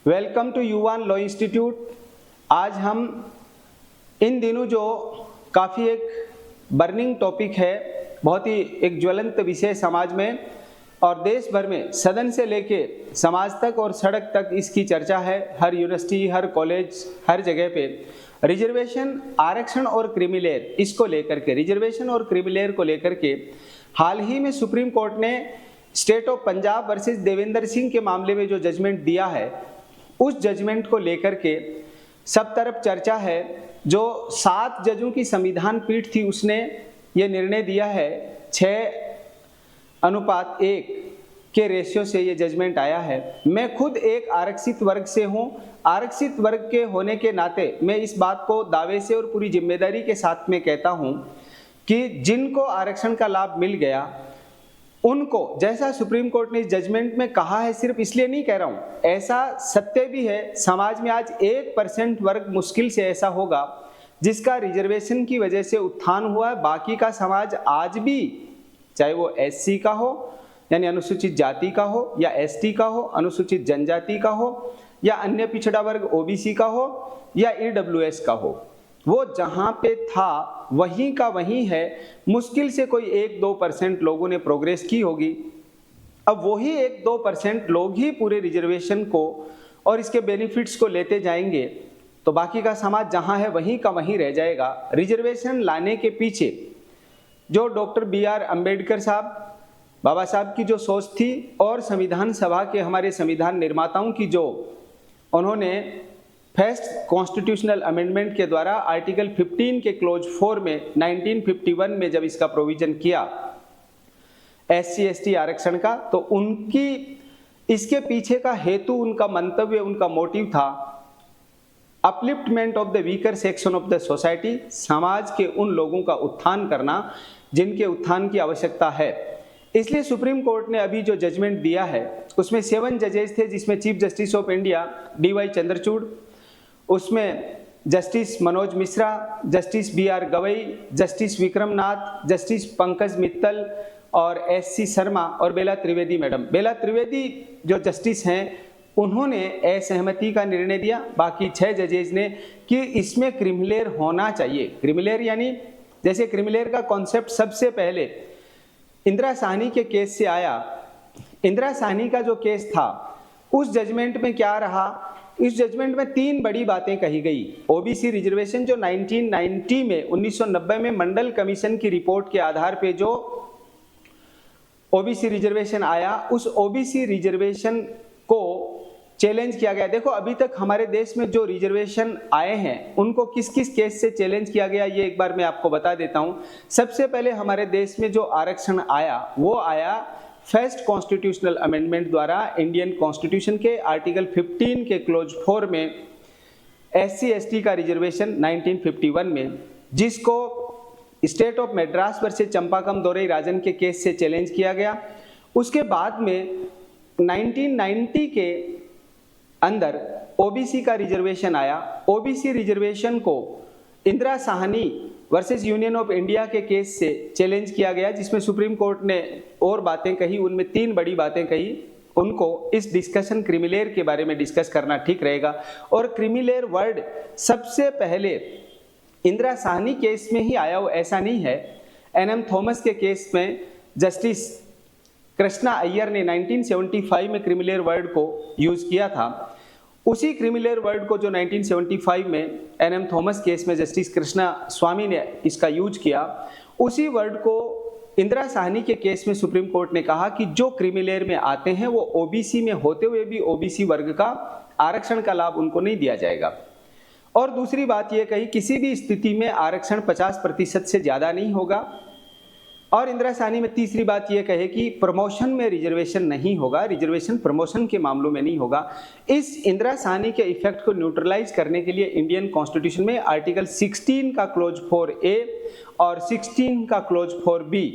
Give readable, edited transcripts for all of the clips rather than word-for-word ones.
Welcome to युवान law institute. आज हम इन दिनों जो काफ़ी एक बर्निंग टॉपिक है, बहुत ही एक ज्वलंत विषय समाज में और देश भर में, सदन से लेके समाज तक और सड़क तक इसकी चर्चा है। हर यूनिवर्सिटी, हर कॉलेज, हर जगह पे रिजर्वेशन, आरक्षण और क्रीमीलेयर, इसको लेकर के, रिजर्वेशन और क्रीमीलेयर को लेकर के हाल ही में सुप्रीम कोर्ट ने state of Punjab versus Devendra Singh के मामले में जो जजमेंट दिया है, उस जजमेंट को लेकर के सब तरफ चर्चा है। जो 7 जजों की संविधान पीठ थी, उसने ये निर्णय दिया है, 6:1 के रेशियो से ये जजमेंट आया है। मैं खुद एक आरक्षित वर्ग से हूँ। आरक्षित वर्ग के होने के नाते मैं इस बात को दावे से और पूरी जिम्मेदारी के साथ में कहता हूँ कि जिनको आरक्षण का लाभ मिल गया, उनको, जैसा सुप्रीम कोर्ट ने इस जजमेंट में कहा है, सिर्फ इसलिए नहीं कह रहा हूं, ऐसा सत्य भी है। समाज में आज 1% वर्ग मुश्किल से ऐसा होगा जिसका रिजर्वेशन की वजह से उत्थान हुआ है। बाकी का समाज आज भी, चाहे वो एससी का हो यानी अनुसूचित जाति का हो, या एसटी का हो अनुसूचित जनजाति का हो, या अन्य पिछड़ा वर्ग ओबीसी का हो, या ईडब्ल्यूएस का हो, वो जहां पे था वहीं का वहीं है। मुश्किल से कोई 1-2% लोगों ने प्रोग्रेस की होगी। अब वही 1-2% लोग ही पूरे रिजर्वेशन को और इसके बेनिफिट्स को लेते जाएंगे, तो बाकी का समाज जहां है वहीं का वहीं रह जाएगा। रिजर्वेशन लाने के पीछे जो डॉक्टर BR अम्बेडकर साहब, बाबा साहब की जो सोच थी, और संविधान सभा के हमारे संविधान निर्माताओं की जो उन्होंने फर्स्ट कॉन्स्टिट्यूशनल अमेंडमेंट के द्वारा आर्टिकल 15 के क्लोज 4 में 1951 में जब इसका प्रोविजन किया SC/ST आरक्षण का, तो उनकी इसके पीछे का हेतु, उनका मंतव्य, उनका मोटिव था upliftment of the weaker section of the society, समाज के उन लोगों का उत्थान करना जिनके उत्थान की आवश्यकता है। इसलिए सुप्रीम कोर्ट ने अभी जो जजमेंट दिया है, उसमें 7 जजेस थे, जिसमें chief justice of India DY Chandrachud, उसमें justice Manoj Mishra, justice BR Gavai, justice Vikram Nath, justice Pankaj Mittal और SC शर्मा और बेला त्रिवेदी मैडम। बेला त्रिवेदी जो जस्टिस हैं, उन्होंने असहमति का निर्णय दिया। बाकी 6 जजेस ने कि इसमें क्रीमीलेयर होना चाहिए। क्रीमीलेयर यानी, जैसे क्रीमीलेयर का कॉन्सेप्ट सबसे पहले इंदिरा साहनी के केस से आया। इंदिरा साहनी का जो केस था, उस जजमेंट में क्या रहा, इस जजमेंट में 3 बड़ी बातें कही गई। ओबीसी रिजर्वेशन जो 1990 में मंडल कमीशन की रिपोर्ट के आधार पे जो ओबीसी रिजर्वेशन आया, उस ओबीसी रिजर्वेशन को चैलेंज किया गया। देखो, अभी तक हमारे देश में जो रिजर्वेशन आए हैं, उनको किस किस केस से चैलेंज किया गया, ये एक बार मैं आपको बता देता हूं। सबसे पहले हमारे देश में जो आरक्षण आया, वो आया फर्स्ट कॉन्स्टिट्यूशनल अमेंडमेंट द्वारा इंडियन कॉन्स्टिट्यूशन के आर्टिकल 15 के क्लोज 4 में SC/ST का रिजर्वेशन 1951 में, जिसको स्टेट ऑफ मद्रास वर्सेस चंपाकम दोरई राजन के केस से चैलेंज किया गया। उसके बाद में 1990 के अंदर ओबीसी का रिजर्वेशन आया। ओबीसी रिजर्वेशन को Indira Sahni versus union of India के केस से चैलेंज किया गया, जिसमें सुप्रीम कोर्ट ने और बातें कही, उनमें 3 बड़ी बातें कही। उनको इस डिस्कशन क्रीमीलेयर के बारे में डिस्कस करना ठीक रहेगा। और क्रीमीलेयर वर्ड सबसे पहले इंदिरा साहनी केस में ही आया हो ऐसा नहीं है। NM थॉमस के केस में जस्टिस कृष्णा अय्यर ने 1975 में क्रीमीलेयर वर्ड को यूज किया था। उसी क्रीमीलेयर वर्ड को जो 1975 में NM थॉमस केस में जस्टिस कृष्णा स्वामी ने इसका यूज किया, उसी वर्ड को इंदिरा साहनी के केस में सुप्रीम कोर्ट ने कहा कि जो क्रीमीलेयर में आते हैं वो ओबीसी में होते हुए भी ओबीसी वर्ग का आरक्षण का लाभ उनको नहीं दिया जाएगा। और दूसरी बात यह कही, किसी भी स्थिति में आरक्षण 50% से ज्यादा नहीं होगा। और इंदिरा साहनी में तीसरी बात यह कहे कि प्रमोशन में रिजर्वेशन नहीं होगा, रिजर्वेशन प्रमोशन के मामलों में नहीं होगा। इस इंदिरा साहनी के इफेक्ट को न्यूट्रलाइज करने के लिए इंडियन कॉन्स्टिट्यूशन में आर्टिकल 16 का क्लोज 4A और 16 का क्लोज 4B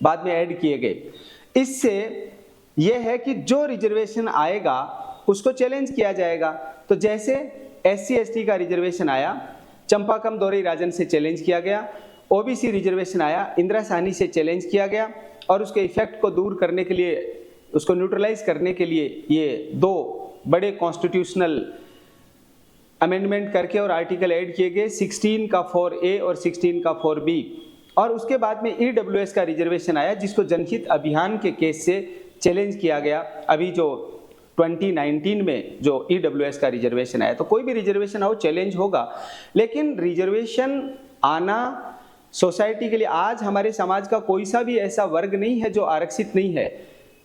बाद में ऐड किए गए। इससे यह है कि जो रिजर्वेशन आएगा उसको चैलेंज किया जाएगा। तो जैसे SC/ST का रिजर्वेशन आया, चंपाकम दोरई राजन से चैलेंज किया गया। ओबीसी रिजर्वेशन आया, इंदिरा साहनी से चैलेंज किया गया, और उसके इफेक्ट को दूर करने के लिए, उसको न्यूट्रलाइज करने के लिए ये 2 बड़े कॉन्स्टिट्यूशनल अमेंडमेंट करके और आर्टिकल ऐड किए गए 16 का 4A और 16 का 4B। और उसके बाद में EWS का रिजर्वेशन आया, जिसको जनहित अभियान के केस से चैलेंज किया गया। अभी जो 2019 में जो EWS का रिजर्वेशन आया, तो कोई भी रिजर्वेशन आओ चैलेंज होगा, लेकिन रिजर्वेशन आना सोसाइटी के लिए, आज हमारे समाज का कोई सा भी ऐसा वर्ग नहीं है जो आरक्षित नहीं है।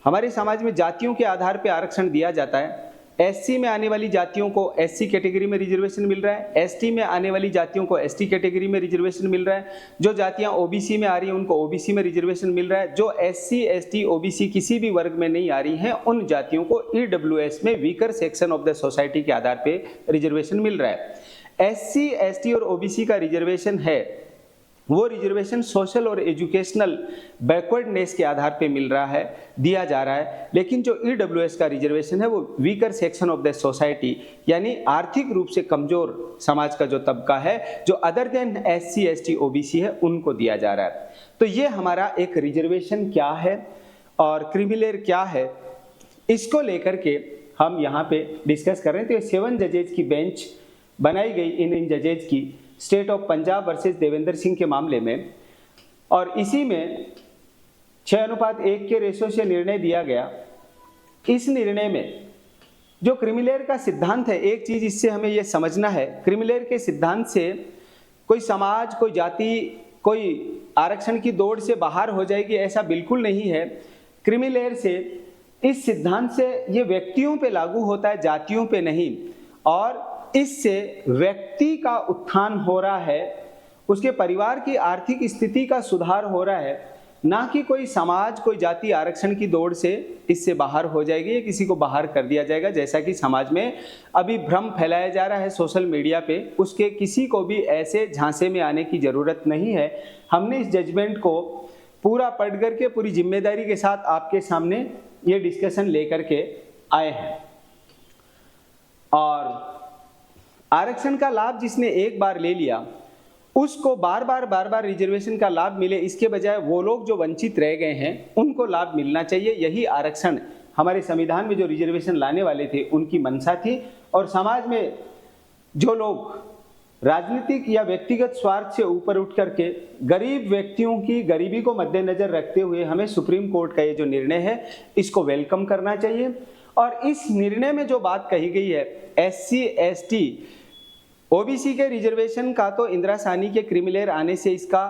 हमारे समाज में जातियों के आधार पर आरक्षण दिया जाता है। SC में आने वाली जातियों को SC कैटेगरी में रिजर्वेशन मिल रहा है, ST में आने वाली जातियों को ST कैटेगरी में रिजर्वेशन मिल रहा है, जो जातियां OBC में आ रही हैं उनको OBC में रिजर्वेशन मिल रहा है, जो SC ST OBC किसी भी वर्ग में नहीं आ रही हैं उन जातियों को EWS में weaker section of the society के आधार पे रिजर्वेशन मिल रहा है। SC ST और OBC का रिजर्वेशन है वो रिजर्वेशन सोशल और एजुकेशनल बैकवर्डनेस के आधार पे मिल रहा है, दिया जा रहा है। लेकिन जो EWS का रिजर्वेशन है वो weaker section of the society, यानी आर्थिक रूप से कमजोर समाज का जो तबका है, जो other than SC ST OBC है, उनको दिया जा रहा है। तो ये हमारा एक रिजर्वेशन क्या है और क्रीमी क्या है, इसको लेकर के हम यहाँ पे डिस्कस कर रहे हैं। तो 7 जजेज की बेंच बनाई गई इन जजेज की state of Punjab versus Devendra Singh के मामले में, और इसी में 6:1 के रेशो से निर्णय दिया गया। इस निर्णय में जो क्रीमिलेयर का सिद्धांत है, एक चीज इससे हमें यह समझना है, क्रीमिलेयर के सिद्धांत से कोई समाज, कोई जाति, कोई आरक्षण की दौड़ से बाहर हो जाएगी, ऐसा बिल्कुल नहीं है। क्रीमिलेयर से, इस सिद्धांत से ये व्यक्तियों पे लागू होता है, जातियों पे नहीं, और इससे व्यक्ति का उत्थान हो रहा है, उसके परिवार की आर्थिक स्थिति का सुधार हो रहा है, ना कि कोई समाज, कोई जाति आरक्षण की दौड़ से इससे बाहर हो जाएगी या किसी को बाहर कर दिया जाएगा, जैसा कि समाज में अभी भ्रम फैलाया जा रहा है सोशल मीडिया पे। उसके किसी को भी ऐसे झांसे में आने की जरूरत नहीं है। हमने इस जजमेंट को पूरा पढ़ करके पूरी जिम्मेदारी के साथ आपके सामने ये डिस्कशन लेकर के आए हैं। और आरक्षण का लाभ जिसने एक बार ले लिया, उसको बार बार रिजर्वेशन का लाभ मिले, इसके बजाय वो लोग जो वंचित रह गए हैं उनको लाभ मिलना चाहिए। यही आरक्षण हमारे संविधान में जो रिजर्वेशन लाने वाले थे उनकी मंशा थी। और समाज में जो लोग राजनीतिक या व्यक्तिगत स्वार्थ से ऊपर उठ करके गरीब व्यक्तियों की गरीबी को मद्देनजर रखते हुए हमें सुप्रीम कोर्ट का ये जो निर्णय है इसको वेलकम करना चाहिए। और इस निर्णय में जो बात कही गई है SC ST OBC के रिजर्वेशन का, तो इंदिरा साहनी के क्रीमिलेयर आने से इसका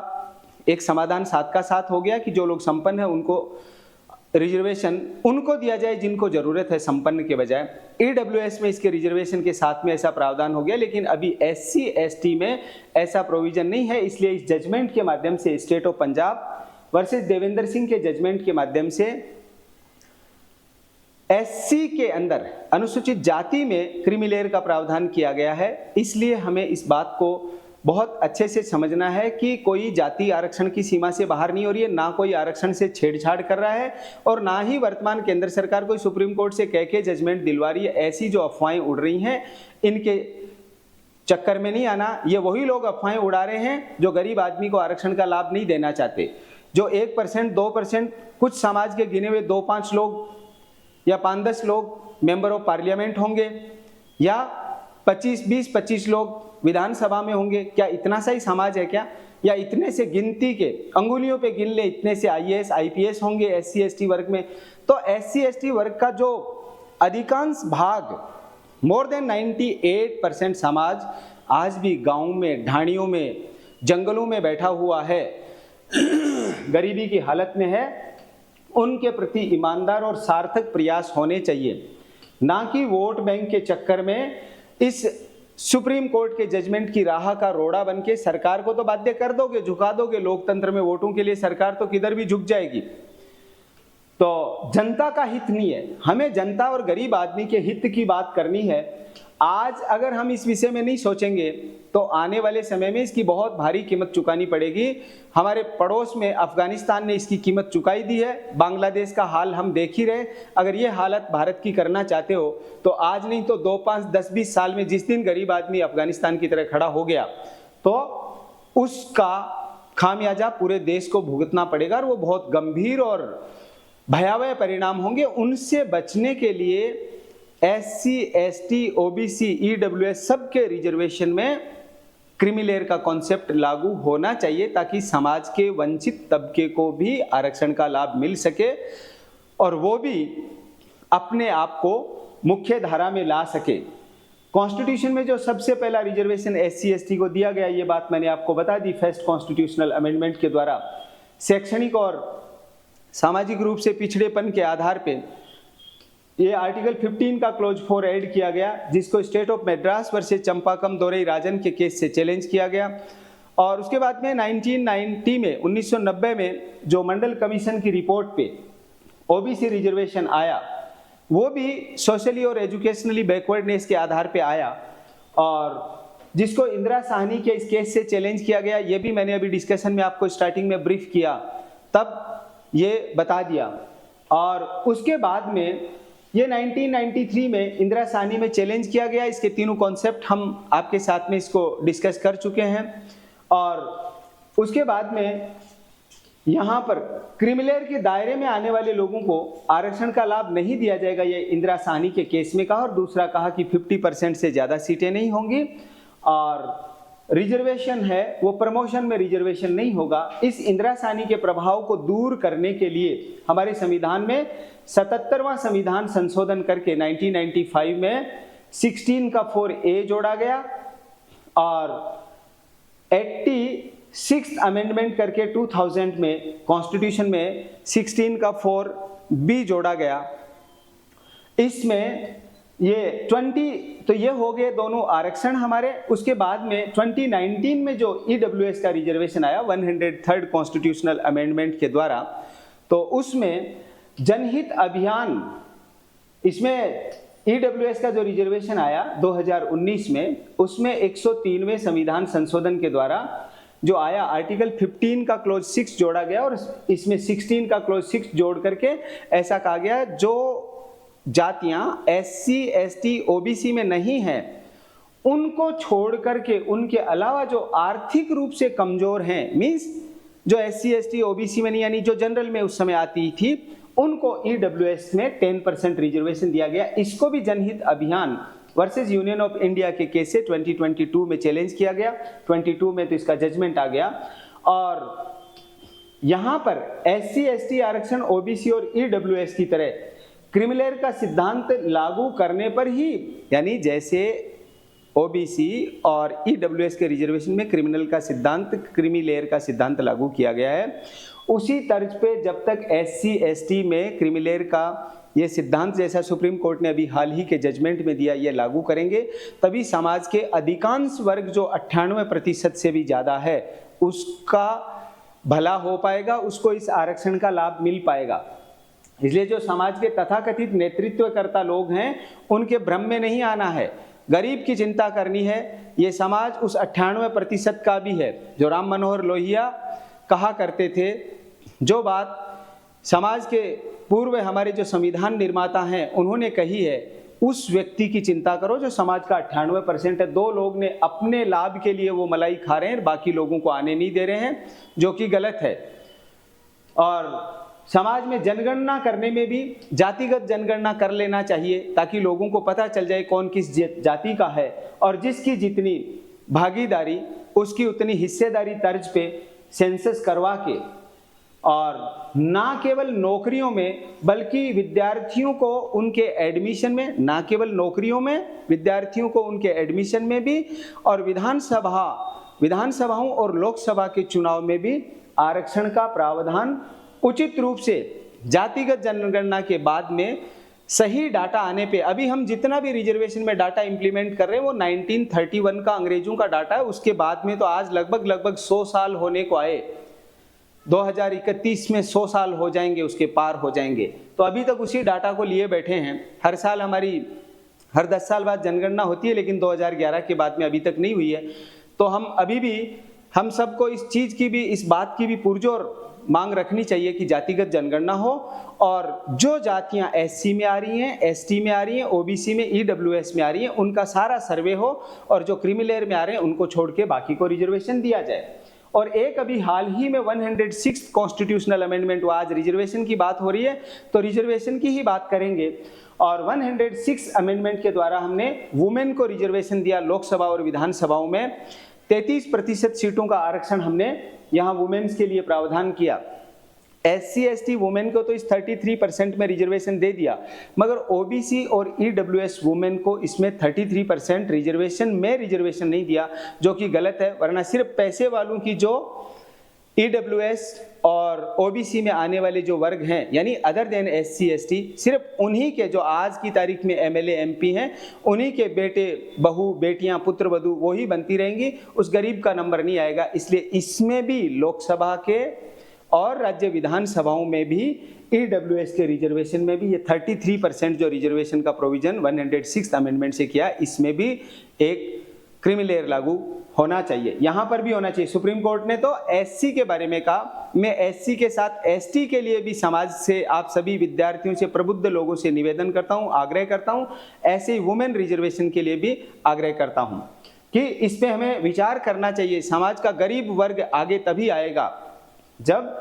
एक समाधान साथ का साथ हो गया कि जो लोग संपन्न है उनको रिजर्वेशन उनको दिया जाए जिनको जरूरत है, संपन्न के बजाय। EWS में इसके रिजर्वेशन के साथ में ऐसा प्रावधान हो गया, लेकिन अभी SC ST में ऐसा प्रोविजन नहीं है। इसलिए इस जजमेंट के माध्यम से, state of Punjab versus Devendra Singh के जजमेंट के माध्यम से SC के अंदर अनुसूचित जाति में क्रीमिलेयर का प्रावधान किया गया है। इसलिए हमें इस बात को बहुत अच्छे से समझना है कि कोई जाति आरक्षण की सीमा से बाहर नहीं हो रही है, ना कोई आरक्षण से छेड़छाड़ कर रहा है, और ना ही वर्तमान केंद्र सरकार कोई सुप्रीम कोर्ट से कह के जजमेंट दिलवा रही है। ऐसी जो अफवाहें उड़ रही हैं, इनके चक्कर में नहीं आना। ये वही लोग अफवाहें उड़ा रहे हैं जो गरीब आदमी को आरक्षण का लाभ नहीं देना चाहते। जो 1% 2% कुछ समाज के गिने हुए 2-5 लोग या 5-10 लोग मेंबर ऑफ पार्लियामेंट होंगे, या 20-25 लोग विधानसभा में होंगे, क्या इतना सा ही समाज है क्या? या इतने से गिनती के अंगुलियों पे गिन ले इतने से IAS IPS होंगे SC ST वर्ग में? तो SC ST वर्ग का जो अधिकांश भाग, मोर देन 98% समाज आज भी गाँव में, ढाणियों में, जंगलों में बैठा हुआ है, गरीबी की हालत में है। उनके प्रति ईमानदार और सार्थक प्रयास होने चाहिए, ना कि वोट बैंक के चक्कर में इस सुप्रीम कोर्ट के जजमेंट की राह का रोड़ा बन के सरकार को तो बाध्य कर दोगे, झुका दोगे। लोकतंत्र में वोटों के लिए सरकार तो किधर भी झुक जाएगी। तो जनता का हित नहीं है, हमें जनता और गरीब आदमी के हित की बात करनी है। आज अगर हम इस विषय में नहीं सोचेंगे तो आने वाले समय में इसकी बहुत भारी कीमत चुकानी पड़ेगी। हमारे पड़ोस में अफगानिस्तान ने इसकी कीमत चुकाई दी है, बांग्लादेश का हाल हम देख ही रहे। अगर ये हालत भारत की करना चाहते हो तो आज नहीं तो 2, 5, 10, 20 साल में जिस दिन गरीब आदमी अफगानिस्तान की तरह खड़ा हो गया तो उसका खामियाजा पूरे देश को भुगतना पड़ेगा, और वो बहुत गंभीर और भयावह परिणाम होंगे। उनसे बचने के लिए SC, ST, OBC, EWS सबके रिजर्वेशन में क्रीमी लेयर का कॉन्सेप्ट लागू होना चाहिए ताकि समाज के वंचित तबके को भी आरक्षण का लाभ मिल सके और वो भी अपने आप को मुख्य धारा में ला सके। कॉन्स्टिट्यूशन में जो सबसे पहला रिजर्वेशन SC, ST को दिया गया, ये बात मैंने आपको बता दी फर्स्ट कॉन्स्टिट्यूशनल अमेंडमेंट के द्वारा। शैक्षणिक और सामाजिक रूप से पिछड़ेपन के आधार पे ये आर्टिकल 15 का क्लोज 4 ऐड किया गया, जिसको स्टेट ऑफ मद्रास वर्सेस चंपाकम दोरई राजन के केस से चैलेंज किया गया। और उसके बाद में 1990 में 1990 में जो मंडल कमीशन की रिपोर्ट पे OBC रिजर्वेशन आया, वो भी सोशली और एजुकेशनली बैकवर्डनेस के आधार पे आया और जिसको इंदिरा साहनी के इस केस से चैलेंज किया गया। ये भी मैंने अभी डिस्कशन में आपको स्टार्टिंग में ब्रीफ किया, तब ये बता दिया। और उसके बाद में ये 1993 में इंदिरा साहनी में चैलेंज किया गया। इसके तीनों कॉन्सेप्ट हम आपके साथ में इसको डिस्कस कर चुके हैं। और उसके बाद में यहाँ पर क्रीमी लेयर के दायरे में आने वाले लोगों को आरक्षण का लाभ नहीं दिया जाएगा, ये इंदिरा साहनी के केस में कहा। और दूसरा कहा कि 50% से ज़्यादा सीटें नहीं होंगी और रिजर्वेशन है वो प्रमोशन में रिजर्वेशन नहीं होगा। इस इंदिरा साहनी के प्रभाव को दूर करने के लिए हमारे संविधान में 77वां संविधान संशोधन करके 1995 में 16 का 4A जोड़ा गया और 86th अमेंडमेंट करके 2000 में कॉन्स्टिट्यूशन में 16 का 4B जोड़ा गया। इसमें ये 20 तो ये हो गए दोनों आरक्षण हमारे। उसके बाद में 2019 में जो EWS का रिजर्वेशन आया 103rd कॉन्स्टिट्यूशनल अमेंडमेंट के द्वारा, तो उसमें जनहित अभियान, इसमें EWS का जो रिजर्वेशन आया 2019 में, उसमें 103वें संविधान संशोधन के द्वारा जो आया आर्टिकल 15 का क्लोज 6 जोड़ा गया और इसमें 16 का क्लोज 6 जोड़ करके ऐसा कहा गया जो जातियां SC, ST, OBC में नहीं हैं उनको छोड़ करके उनके अलावा जो आर्थिक रूप से कमजोर हैं, मीन्स जो SC, ST, OBC में नहीं, यानी जो जनरल में उस समय आती थी, उनको EWS में 10% रिजर्वेशन दिया गया। इसको भी जनहित अभियान वर्सेस यूनियन ऑफ इंडिया के केस से 2022 में चैलेंज किया गया। 22 में तो इसका जजमेंट आ गया। और यहाँ पर SC, ST आरक्षण OBC और EWS की तरह क्रीमी लेयर का सिद्धांत लागू करने पर ही, यानी जैसे OBC और EWS के रिजर्वेशन में क्रिमिनल का सिद्धांत, क्रीमी लेयर का सिद्धांत लागू किया गया है, उसी तर्ज पे जब तक SC, ST में क्रीमी लेयर का ये सिद्धांत जैसा सुप्रीम कोर्ट ने अभी हाल ही के जजमेंट में दिया, ये लागू करेंगे, तभी समाज के अधिकांश वर्ग जो 98% से भी ज़्यादा है उसका भला हो पाएगा, उसको इस आरक्षण का लाभ मिल पाएगा। इसलिए जो समाज के तथाकथित नेतृत्वकर्ता लोग हैं उनके भ्रम में नहीं आना है, गरीब की चिंता करनी है। ये समाज उस 98% का भी है जो राम मनोहर लोहिया कहा करते थे। जो बात समाज के पूर्व हमारे जो संविधान निर्माता हैं उन्होंने कही है, उस व्यक्ति की चिंता करो जो समाज का 98% है। 2 लोग ने अपने लाभ के लिए वो मलाई खा रहे हैं, बाकी लोगों को आने नहीं दे रहे हैं, जो कि गलत है। और समाज में जनगणना करने में भी जातिगत जनगणना कर लेना चाहिए ताकि लोगों को पता चल जाए कौन किस जाति का है, और जिसकी जितनी भागीदारी उसकी उतनी हिस्सेदारी तर्ज पे सेंसस करवा के, और ना केवल नौकरियों में बल्कि विद्यार्थियों को उनके एडमिशन में, ना केवल नौकरियों में, विद्यार्थियों को उनके एडमिशन में भी, और विधानसभाओं और लोकसभा के चुनाव में भी आरक्षण का प्रावधान उचित रूप से जातिगत जनगणना के बाद में सही डाटा आने पे। अभी हम जितना भी रिजर्वेशन में डाटा इंप्लीमेंट कर रहे हैं वो 1931 का अंग्रेजों का डाटा है। उसके बाद में तो आज लगभग 100 साल होने को आए, 2031 में 100 साल हो जाएंगे, उसके पार हो जाएंगे। तो अभी तक उसी डाटा को लिए बैठे हैं। हर साल हर 10 साल बाद जनगणना होती है, लेकिन 2011 के बाद में अभी तक नहीं हुई है। तो हम सबको इस बात की भी पुरजोर मांग रखनी चाहिए कि जातिगत जनगणना हो, और जो जातियां SC में आ रही हैं, ST में आ रही हैं, OBC में, EWS में आ रही हैं, उनका सारा सर्वे हो, और जो क्रीमी लेयर में आ रहे हैं उनको छोड़ के बाकी को रिजर्वेशन दिया जाए। और एक अभी हाल ही में 106 कॉन्स्टिट्यूशनल अमेंडमेंट, आज रिजर्वेशन की बात हो रही है तो रिजर्वेशन की ही बात करेंगे। और 106 अमेंडमेंट के द्वारा हमने वुमेन को रिजर्वेशन दिया। लोकसभा और विधानसभाओं में 33% सीटों का आरक्षण हमने यहाँ वुमेन्स के लिए प्रावधान किया। SC ST वुमेन को तो इस 33% में रिजर्वेशन दे दिया, मगर OBC और EWS वुमेन को इसमें 33% रिजर्वेशन नहीं दिया, जो कि गलत है। वरना सिर्फ पैसे वालों की जो EWS और OBC में आने वाले जो वर्ग हैं, यानी अदर देन SC ST, सिर्फ उन्हीं के जो आज की तारीख में MLA MP हैं, उन्हीं के बेटे बहू बेटियां पुत्र वधू वही बनती रहेंगी, उस गरीब का नंबर नहीं आएगा। इसलिए इसमें भी लोकसभा के और राज्य विधानसभाओं में भी EWS के रिजर्वेशन में भी ये 33% जो रिजर्वेशन का प्रोविजन 106 अमेंडमेंट से किया, इसमें भी एक क्रीमी लागू होना चाहिए, यहाँ पर भी होना चाहिए। सुप्रीम कोर्ट ने तो SC के बारे में कहा। मैं SC के साथ ST के लिए भी समाज से, आप सभी विद्यार्थियों से, प्रबुद्ध लोगों से निवेदन करता हूँ, आग्रह करता हूँ, ऐसे ही वुमेन रिजर्वेशन के लिए भी आग्रह करता हूँ कि इस पर हमें विचार करना चाहिए। समाज का गरीब वर्ग आगे तभी आएगा जब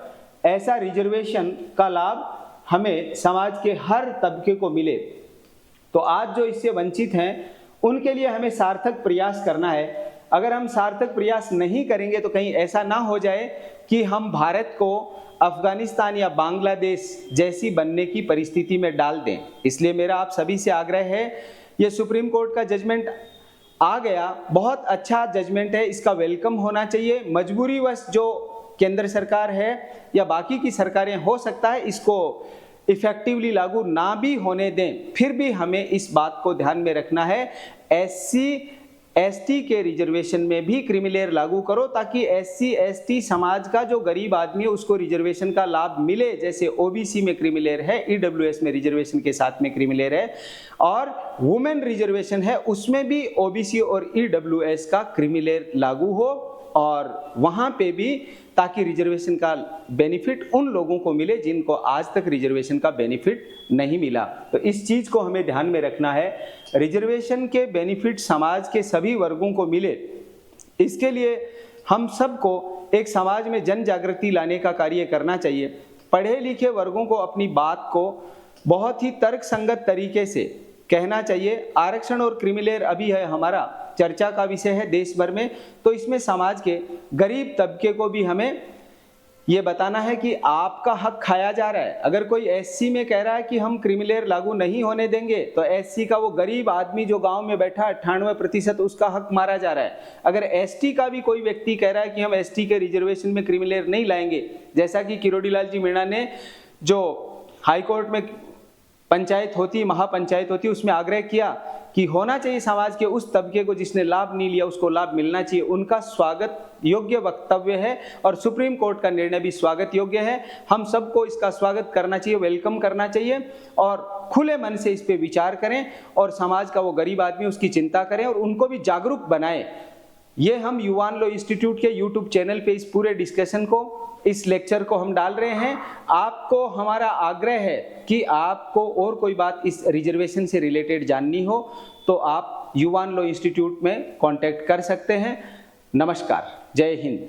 ऐसा रिजर्वेशन का लाभ हमें समाज के हर तबके को मिले। तो आज जो इससे वंचित हैं उनके लिए हमें सार्थक प्रयास करना है। अगर हम सार्थक प्रयास नहीं करेंगे तो कहीं ऐसा ना हो जाए कि हम भारत को अफगानिस्तान या बांग्लादेश जैसी बनने की परिस्थिति में डाल दें। इसलिए मेरा आप सभी से आग्रह है, ये सुप्रीम कोर्ट का जजमेंट आ गया, बहुत अच्छा जजमेंट है, इसका वेलकम होना चाहिए। मजबूरीवश जो केंद्र सरकार है या बाकी की सरकारें, हो सकता है इसको इफेक्टिवली लागू ना भी होने दें, फिर भी हमें इस बात को ध्यान में रखना है, SC ST के रिजर्वेशन में भी क्रीमी लेयर लागू करो, ताकि SC ST समाज का जो गरीब आदमी है उसको रिजर्वेशन का लाभ मिले। जैसे OBC में क्रीमी लेयर है, EWS में रिजर्वेशन के साथ में क्रीमी लेयर है, और वुमेन रिजर्वेशन है उसमें भी OBC और EWS का क्रीमी लेयर लागू हो, और वहाँ पे भी ताकि रिजर्वेशन का बेनिफिट उन लोगों को मिले जिनको आज तक रिजर्वेशन का बेनिफिट नहीं मिला। तो इस चीज को हमें ध्यान में रखना है, रिजर्वेशन के बेनिफिट समाज के सभी वर्गों को मिले। इसके लिए हम सबको एक समाज में जन जागृति लाने का कार्य करना चाहिए। पढ़े लिखे वर्गों को अपनी बात को बहुत ही तर्कसंगत तरीके से कहना चाहिए। आरक्षण और क्रीमी लेयर अभी है हमारा चर्चा का विषय है देश भर में, तो इसमें समाज के गरीब तबके को भी हमें ये बताना है कि आपका हक खाया जा रहा है। अगर कोई SC में कह रहा है कि हम क्रीमी लेयर लागू नहीं होने देंगे, तो SC का वो गरीब आदमी जो गांव में बैठा 98% उसका हक मारा जा रहा है। अगर ST का भी कोई व्यक्ति कह रहा है कि हम ST के रिजर्वेशन में क्रीमी लेयर नहीं लाएंगे, जैसा कि किरोड़ी लाल जी मीणा ने जो हाईकोर्ट में पंचायत होती, महापंचायत होती, उसमें आग्रह किया कि होना चाहिए समाज के उस तबके को जिसने लाभ नहीं लिया उसको लाभ मिलना चाहिए। उनका स्वागत योग्य वक्तव्य है और सुप्रीम कोर्ट का निर्णय भी स्वागत योग्य है। हम सबको इसका स्वागत करना चाहिए, वेलकम करना चाहिए, और खुले मन से इस पे विचार करें और समाज का वो गरीब आदमी उसकी चिंता करें और उनको भी जागरूक बनाएं। ये हम युवान लॉ इंस्टीट्यूट के यूट्यूब चैनल पे इस पूरे डिस्कशन को, इस लेक्चर को हम डाल रहे हैं। आपको हमारा आग्रह है कि आपको और कोई बात इस रिजर्वेशन से रिलेटेड जाननी हो तो आप युवान लॉ इंस्टीट्यूट में कांटेक्ट कर सकते हैं। नमस्कार, जय हिंद।